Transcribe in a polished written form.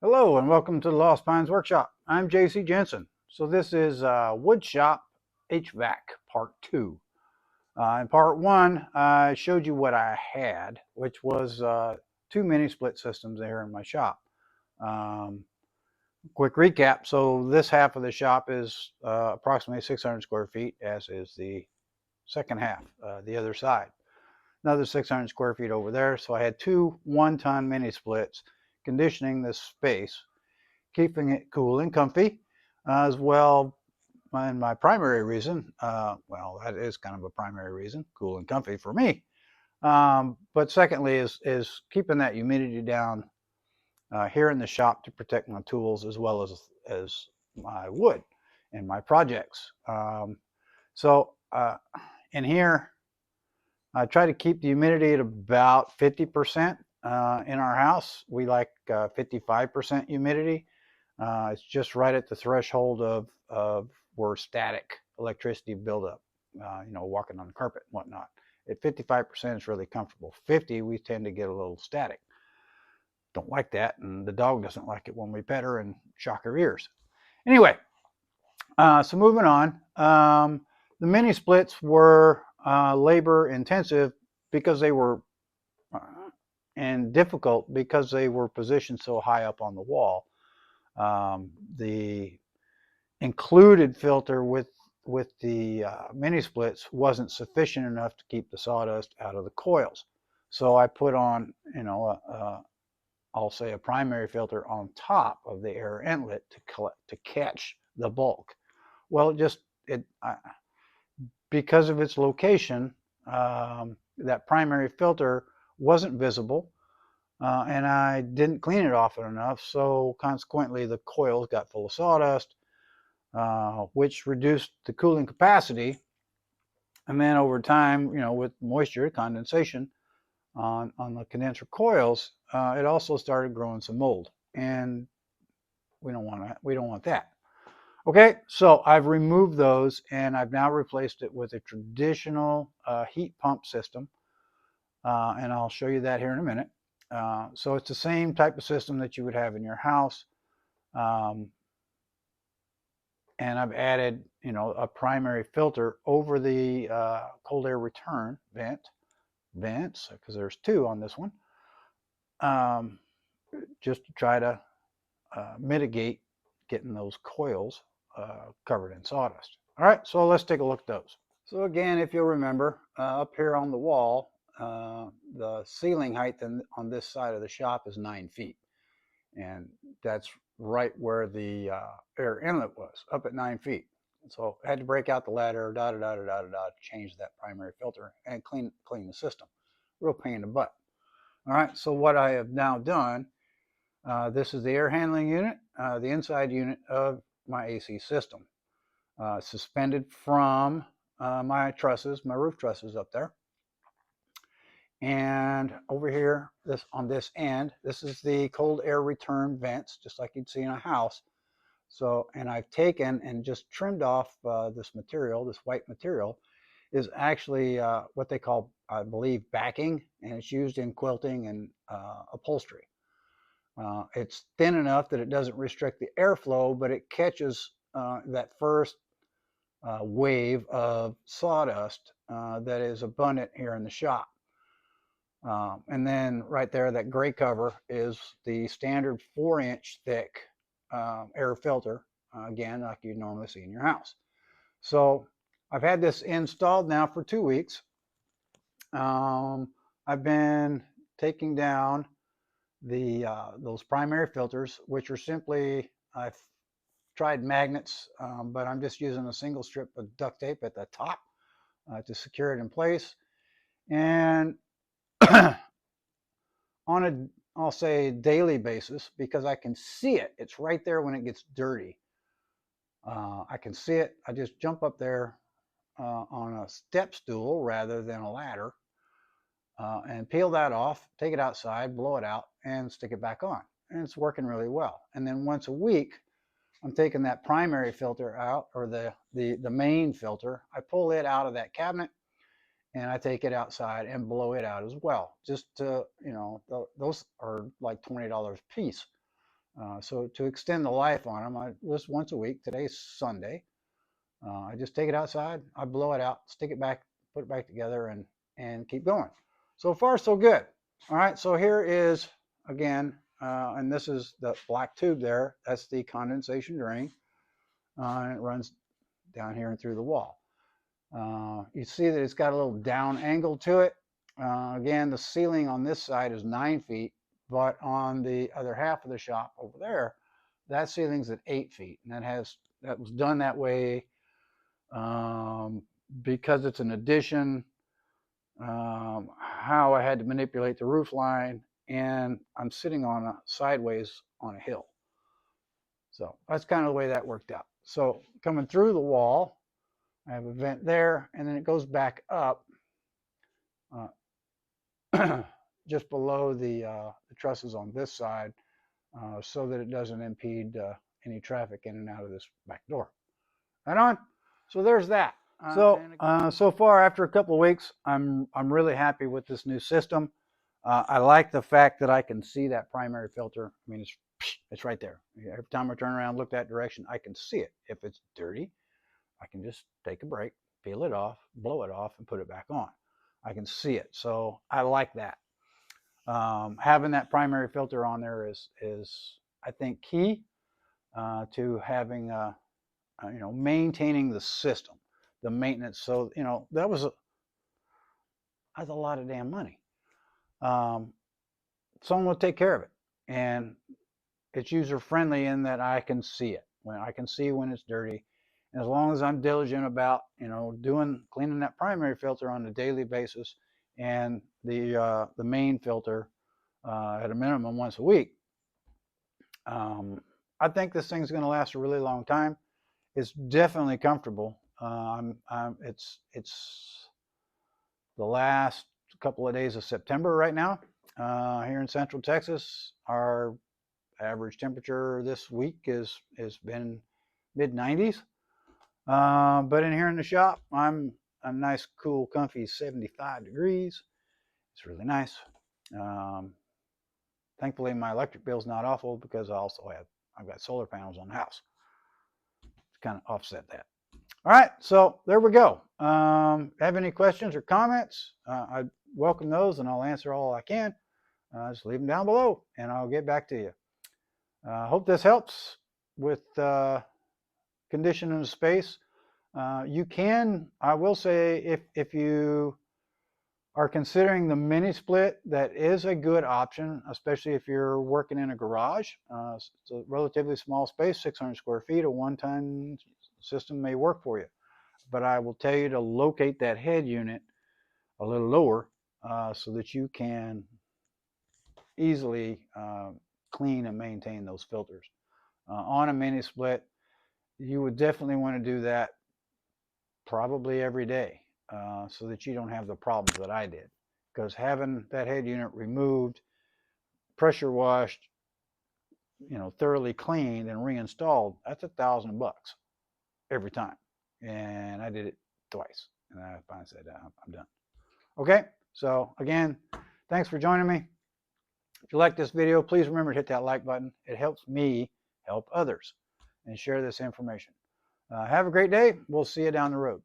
Hello and welcome to the Lost Pines Workshop. I'm JC Jensen. So this is Woodshop HVAC Part 2. In Part 1, I showed you what I had, which was two mini split systems there in my shop. Um, Quick recap. So this half of the shop is approximately 600 square feet, as is the second half, the other side. Another 600 square feet over there. So I had two 1-ton mini splits conditioning this space, keeping it cool and comfy, as well. And my primary reason, well, that is kind of a primary reason, cool and comfy for me. But secondly, is keeping that humidity down here in the shop to protect my tools as well as my wood and my projects. So in here, I try to keep the humidity at about 50% in our house. We like 55% humidity. It's just right at the threshold of where static electricity buildup, walking on the carpet and whatnot. At 55% is really comfortable. 50, we tend to get a little static. Don't like that, and the dog doesn't like it when we pet her and shock her ears. Anyway, so moving on. The mini splits were labor intensive because they were uh, and difficult because they were positioned so high up on the wall. The included filter with the mini splits wasn't sufficient enough to keep the sawdust out of the coils. So I put on, I'll say a primary filter on top of the air inlet to catch the bulk. Well, because of its location, that primary filter wasn't visible, and I didn't clean it often enough. So consequently, the coils got full of sawdust, which reduced the cooling capacity. And then over time, with moisture condensation on the condenser coils, it also started growing some mold, and we don't want that. Okay, so I've removed those, and I've now replaced it with a traditional heat pump system, and I'll show you that here in a minute. So it's the same type of system that you would have in your house. Um, and I've added, a primary filter over the cold air return vents, because there's two on this one, um, just to try to mitigate getting those coils covered in sawdust. All right, so let's take a look at those. So again, if you'll remember, up here on the wall, the ceiling height on this side of the shop is 9 feet. And that's right where the air inlet was, up at 9 feet. So I had to break out the ladder, change that primary filter and clean the system. Real pain in the butt. All right, so what I have now done, this is the air handling unit, the inside unit of my AC system, suspended from my trusses, my roof trusses up there. And over here, on this end, this is the cold air return vents, just like you'd see in a house. So, and I've taken and just trimmed off this material, this white material, is actually what they call, I believe, backing, and it's used in quilting and upholstery. It's thin enough that it doesn't restrict the airflow, but it catches that first wave of sawdust that is abundant here in the shop. And then right there, that gray cover is the standard 4-inch thick air filter, again, like you'd normally see in your house. So I've had this installed now for 2 weeks. I've been taking down those primary filters, which are simply, I've tried magnets, but I'm just using a single strip of duct tape at the top to secure it in place. And on a, I'll say, daily basis, because I can see it. It's right there when it gets dirty. I can see it. I just jump up there on a step stool rather than a ladder, and peel that off, take it outside, blow it out, and stick it back on. And it's working really well. And then once a week, I'm taking that primary filter out, or the main filter. I pull it out of that cabinet, and I take it outside and blow it out as well. Just to, those are like $20 a piece. So to extend the life on them, just once a week. Today's Sunday. I just take it outside, I blow it out, stick it back, put it back together, and keep going. So far, so good. All right, so here is, again, and this is the black tube there. That's the condensation drain. And it runs down here and through the wall. You see that it's got a little down angle to it. Again, the ceiling on this side is 9 feet, but on the other half of the shop over there, that ceiling's at 8 feet, and that was done that way because it's an addition. How I had to manipulate the roof line, and I'm sitting on sideways on a hill. So that's kind of the way that worked out. So coming through the wall, I have a vent there, and then it goes back up just below the trusses on this side, so that it doesn't impede any traffic in and out of this back door. Right on. So there's that. So far, after a couple of weeks, I'm really happy with this new system. I like the fact that I can see that primary filter. I mean, it's right there. Every time I turn around and look that direction, I can see it. If it's dirty, I can just take a break, peel it off, blow it off, and put it back on. I can see it. So I like that. Having that primary filter on there is I think, key to having maintaining the system, the maintenance. So that was a lot of damn money. Someone will take care of it, and it's user friendly in that I can see it. When I can see when it's dirty, and as long as I'm diligent about cleaning that primary filter on a daily basis, and the main filter at a minimum once a week, I think this thing's going to last a really long time. It's definitely comfortable. It's the last couple of days of September right now. Here in Central Texas, our average temperature this week has been mid-90s. But in here in the shop, I'm nice, cool, comfy 75 degrees. It's really nice. Thankfully, my electric bill's not awful because I've got solar panels on the house to kind of offset that. All right, so there we go. Have any questions or comments? I welcome those, and I'll answer all I can. Just leave them down below, and I'll get back to you. Hope this helps with conditioning the space. I will say, if you are considering the mini split, that is a good option, especially if you're working in a garage. It's a relatively small space, 600 square feet. A one-ton system may work for you, but I will tell you to locate that head unit a little lower so that you can easily clean and maintain those filters. On a mini split, you would definitely want to do that probably every day so that you don't have the problems that I did, because having that head unit removed, pressure washed, thoroughly cleaned and reinstalled, that's $1,000 every time. And I did it twice, and I finally said, I'm done. Okay, so again, thanks for joining me. If you like this video, please remember to hit that like button. It helps me help others, and share this information. Have a great day. We'll see you down the road.